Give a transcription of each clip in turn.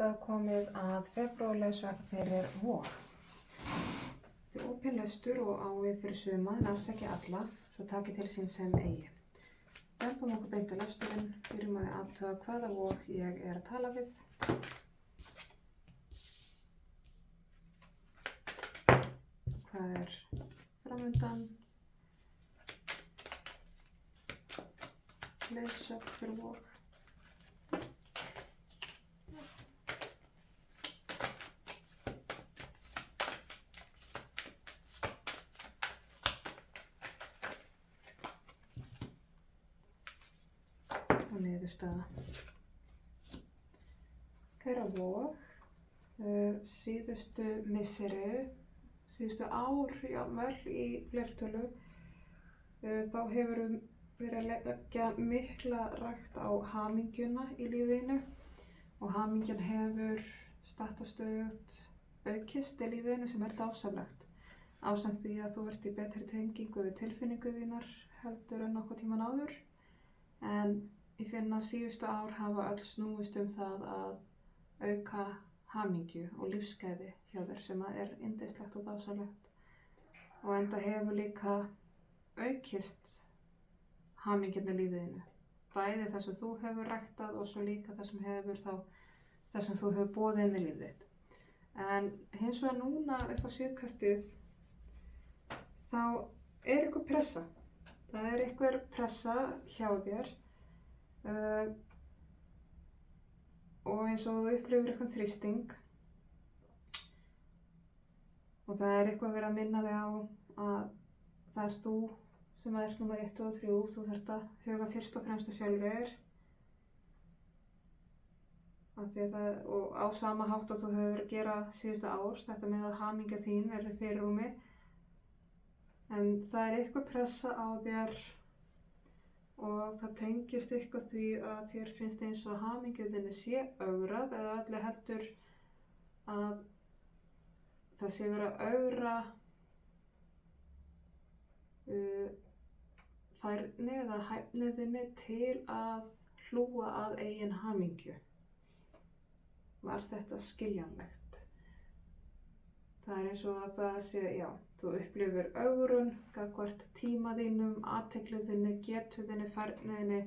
það komið að febrúarlesvegn fyrir vor. Þetta er opinn lestur og á við fyrir suma en alls ekki alla, svo takið til sín sem eigi. Dempum okkur beint á lesturinn, byrjum að athuga hvaða vor ég er að tala við. Hvað er framundan? Lesögn fyrir vor. Og niðurstaða. Kæra vor, síðustu misseri, síðustu ár, jafnvel í fleirtölu, þá hefur verið að leggja mikla rækt á hamingjuna í lífinu og hamingjan hefur statt og stöðugt aukist í lífinu sem er dásamlegt. Ásamt því að þú ert í betri tengingu við tilfinningu þínar heldur en nokkuð tíman áður. En ég finn að síðustu ár hafa öll snúist það að auka hamingju og lífsgæði hjá þér sem er yndislegt og dásamlegt. Og enda hefur líka aukist hamingjan í lífinu. Bæði það sem þú hefur ræktað og svo líka það sem þú hefur boðið inn í lífið þitt. En hins vegar núna upp á síðkastið þá er einhver pressa. Það er einhver pressa hjá þér og eins og þú upplifir eitthvað þrýsting og það er eitthvað verið að minna þig á að það er þú sem er númer 1 og 3, þú þarft að huga fyrst og fremst að sjálfur og á sama hátt að þú hefur verið að gera síðustu ár, þetta með að hamingja þín er í fyrirrúmi, en það er eitthvað pressa á þér og það tengist eitthvað því að þér finnst eins og hamingjuðinni sé ögrað eða öllu heldur að það sé verið að ögra færni eða hæfniðinni til að hlúa að eigin hamingju. Var þetta skiljanlegt? Það er eins og að það sé, þú upplifir ögrun gagnvart tíma þínum, athyglinni, getuðinni, færniðinni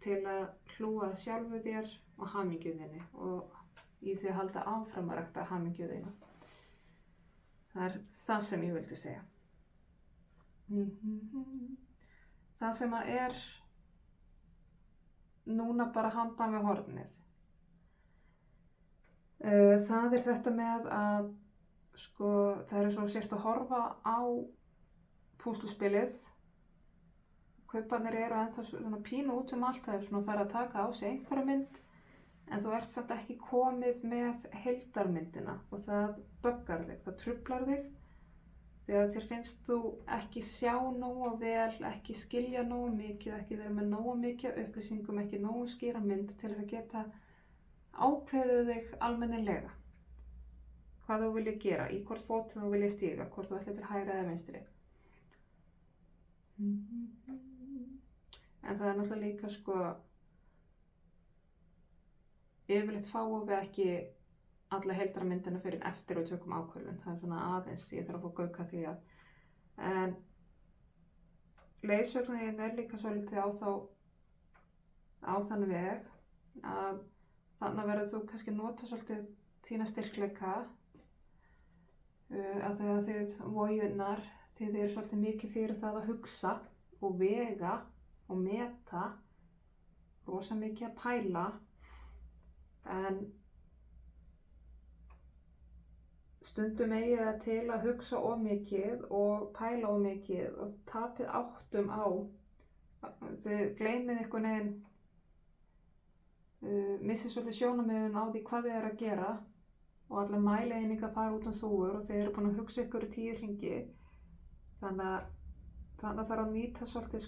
til að hlúa að sjálfu þér og hamingjuðinni og í því að halda áfram að rækta hamingjuðina. Það er það sem ég vildi segja. Það sem að er núna bara handan við hornið. Það er þetta með að það er svo sérst að horfa á púsluspilið. Kauparnir eru ennþá svona pínu út allt, það er svona að fara að taka á sig einhverja mynd en þú ert samt ekki komið með heildarmyndina og það böggar þig, það truflar þig. Þegar þér finnst þú ekki sjá nógu vel, ekki skilja nógu mikið, ekki vera með nógu mikið upplýsingum, ekki nógu skýra mynd til þess að geta ákveðið þig almennilega. Hvað þú viljið gera, í hvort fótinn þú viljið stíga, hvort þú ætlir til hægri eða vinstri. En það er náttúrulega líka yfirleitt fáum við ekki alla heildarmyndina fyrir eftir og tökum ákvörðun. Það er svona aðeins, ég þarf að fá gauka því að. En leiðsögnin er líka svolítið á þann veg að þannig verður þú kannski nota svolítið þína styrkleika að þegar þið vojurnar, þið eru svolítið mikið fyrir það að hugsa og vega og meta, rosa mikið að pæla, en stundum eigið það til að hugsa of mikið og pæla of mikið og tapið áttum á. Þið gleymið einhvern veginn, missið svolítið sjónarmiðun á því hvað þið eru að gera og allar mæleiningar fara út þúfur og þið eru búin að hugsa ykkur í 10 hringi. Þannig að þarf að nýta svolítið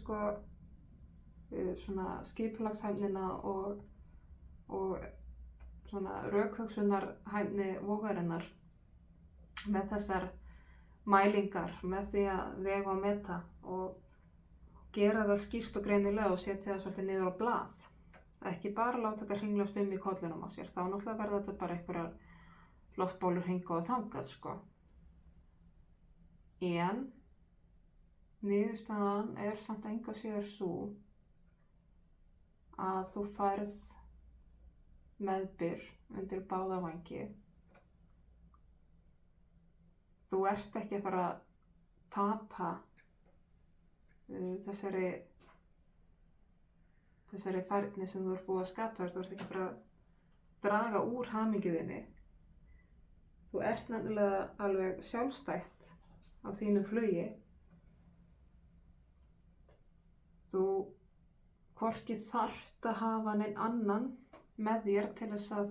svona skipulagshæfnina og svona rökhugsunarhæfni vogarinnar með þessar mælingar, með því að vega og meta og gera það skýrt og greinilega og setja það svolítið niður á blað. Ekki bara láta þetta hringlast í kollinum á sér, þá náttúrulega verða þetta bara einhverjar loftbólur hingað og þangað, sko. En niðurstaðan samt engu að síður sú að þú færð meðbyr undir báða vængi. Þú ert ekki að fara að tapa þessari færni sem þú ert búið að skapa. Þú ert ekki að fara að draga úr hamingju þinni. Þú ert nefnilega alveg sjálfstætt á þínu flugi. Þú hvorki þarft að hafa neinn annan með þér til þess að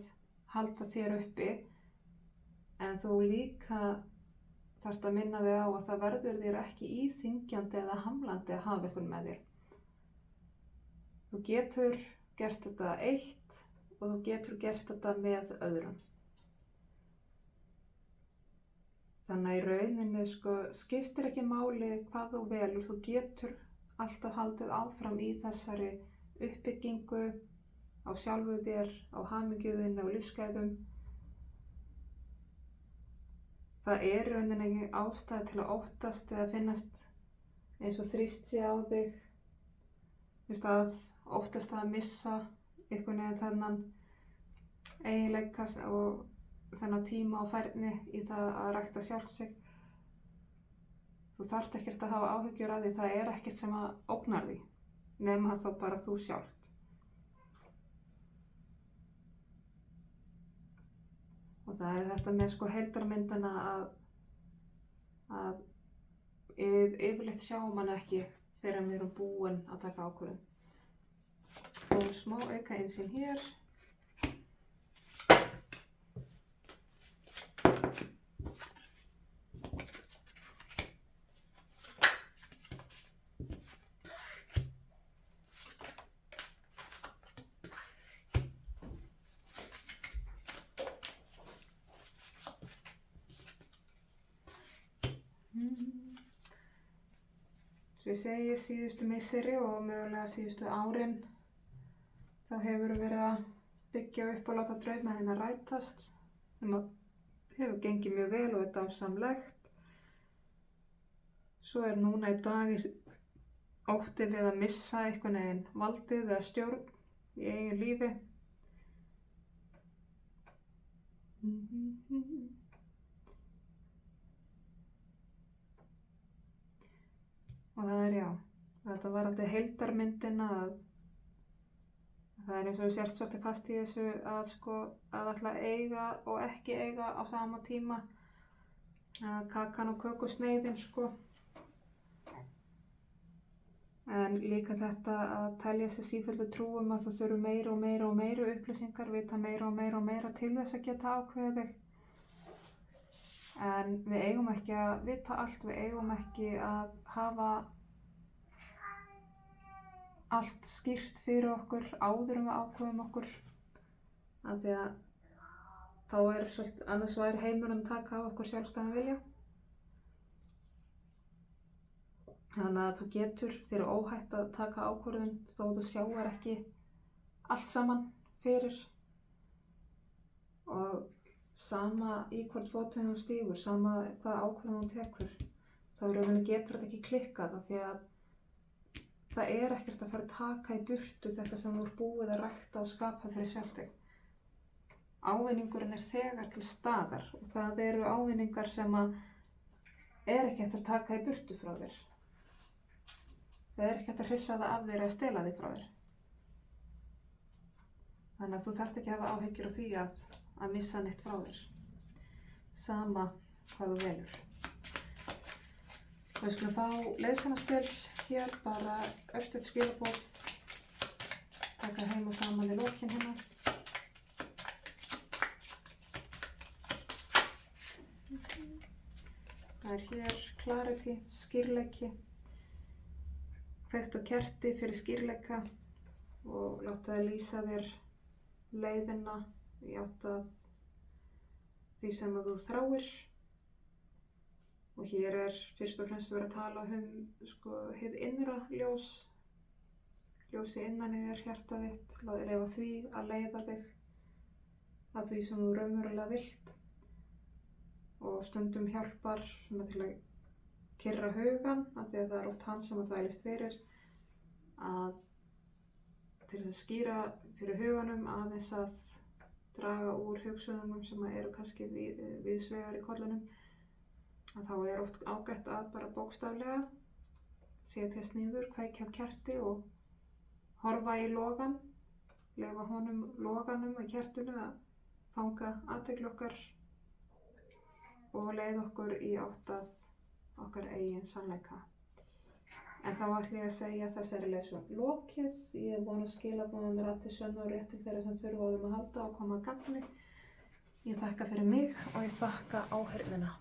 halda þér uppi, en þú líka þarft að minna þig á að það verður þér ekki íþyngjandi eða hamlandi að hafa einhvern með þér. Þú getur gert þetta eitt og þú getur gert þetta með öðrum. Þannig að í rauninni skiptir ekki máli hvað þú velur, þú getur alltaf haldið áfram í þessari uppbyggingu á sjálfu þér, á hamingju þinni, á lífsgæðum. Það í rauninni engin ástæða til að óttast eða finnast eins og þrýst sé á þig. Að óttast að missa einhvern veginn þennan eiginleika og þennan tíma og færni í það að rækta sjálft sig. Þú þarft ekkert að hafa áhyggjur af því, það ekkert sem að ógnar því, nema þá bara þú sjálft. Og það þetta með heildarmyndina að yfirleitt sjáum mann ekki fyrir að við erum búin að taka ákvörðun. Og smá auka einsýn hér. Svo ég segi síðustu misseri og mögulega síðustu árin þá hefur verið að byggja upp og láta drauma þína rætast, sem hefur gengið mjög vel og dásamlegt. Svo núna í dag ótti við að missa einhvern veginn valdið eða stjórn í eigin lífi. Og það þetta varðandi heildarmyndina að það eins og þú sért svolítið fast í þessu að ætla að eiga og ekki eiga á sama tíma. Kakan og kökusneiðin, En líka þetta að telja sér sífellu trú að það þurfi meira og meira og meira upplýsingar, vita meira og meira og meira til þess að geta ákveðið þig. En við eigum ekki að vita allt, við eigum ekki að hafa allt skýrt fyrir okkur áður við ákveðum okkur. Af því að þá annars væri heimurinn að taka af okkur sjálfstæðan vilja. Þannig að þú getur, þér óhætt að taka ákvörðun þó þú sjáir ekki allt saman fyrir. Og sama í hvort fótinn þú stígur, sama hvaða ákvörðun þú tekur, þá getur þetta ekki klikkað af því að það ekkert að fara að taka í burtu þetta sem þú ert búið að rækta og skapa fyrir sjálf þig. Ávinningurinn þegar til staðar og það eru ávinningar sem að ekki hægt að taka í burtu frá þér. Það ekki hægt að hrifsa það af þér eða stela því frá þér. Þannig að þú þarft ekki að hafa áhyggjur á því að missa neitt frá þér. Sama hvað þú velur. Við skulum fá leiðsagnaspjöll hér, bara örstutt skilaboð, taka heim og saman í lokin hérna. Það hér clarity, skýrleiki. Kveikt á kerti fyrir skýrleika og láta það lýsa þér leiðina í átt að því sem að þú þráir. Og hér fyrst og fremst verið að tala hið innra ljós, ljósi innan í þér, hjarta þitt, leyfa því að leiða þig að því sem þú raunverulega vilt. Og stundum hjálpar svona til að kyrra hugan, af því að það er oft hann sem að þvælist fyrir, að til að skýra fyrir huganum aðeins að draga úr hugsunum sem eru kannski víðsvegar í kollinum, að þá er oft ágætt að bara bókstaflega setjast niður, kveikja á kerti og horfa í logan, leyfa honum loganum í kertinu að fanga athygli okkar og leiða okkur í átt að okkar eigin sannleika. En þá ætla ég að segja þessari leiðsögn lokið. Ég vona að skilaboðin rati sönn og rétt til þeirra sem þurfa á þeim að halda og koma að gagni. Ég þakka fyrir mig og ég þakka áheyrnina.